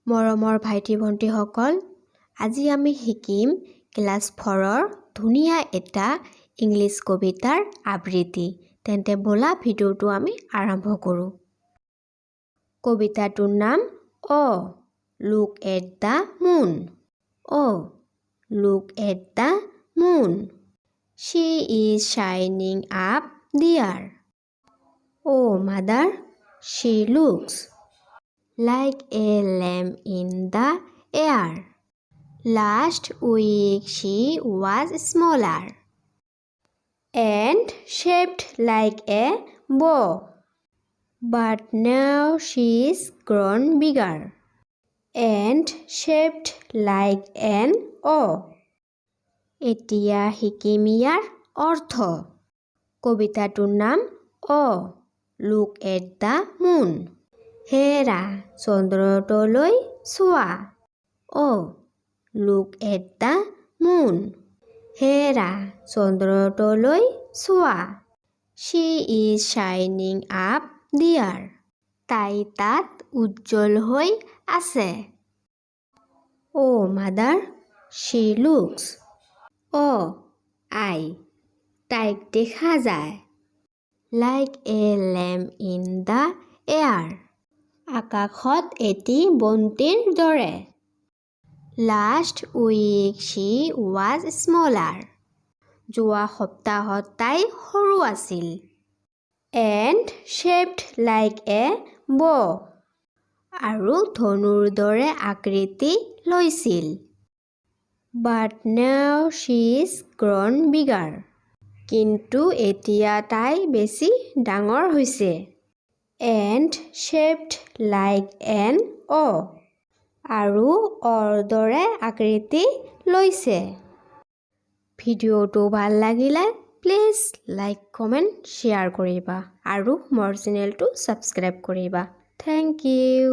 মৰমৰ ভাইটি ভণ্টিসকল, আজি আমি শিকিম ক্লাছ 4ৰ ধুনীয়া এটা ইংলিছ কবিতাৰ আবৃত্তি। তেন্তে বলা ভিডিঅ'টো আমি আৰম্ভ কৰোঁ। কবিতাটোৰ নাম look at the moon. Look at the moon. She is shining up there. Oh mother, she looks like a lamp in the air. Last week she was smaller and shaped like a bow, but now she's grown bigger and shaped like an O. এতিয়া শিকিম ইয়াৰ অৰ্থ। কবিতাটোৰ নাম look at the মুন। হেৰা চন্দ্ৰটোলৈ চোৱা। Look at the মুন। হেৰা চন্দ্ৰটোলৈ চোৱা। She is shining up there. তাই তাত উজ্জ্বল হৈ আছে। Oh mother, she looks. আই তাইক দেখা যায়। Like a lamp in the air. আকাশত এটি বন্তিৰ দৰে। Last week she was smaller. যোৱা সপ্তাহত তাই সৰু আছিল। And shaped like a bow. আৰু ধনুৰ দৰে আকৃতি লৈছিল। But now she's grown bigger. কিন্তু এতিয়া তাই বেছি ডাঙৰ হৈছে। And shaped like an O. আৰু দৰে আকৃতি লৈছে। ভিডিঅ'টো ভাল লাগিলে প্লিজ লাইক কমেণ্ট শ্বেয়াৰ কৰিবা আৰু মোৰ চেনেলটো ছাবস্ক্ৰাইব কৰিবা। Thank U.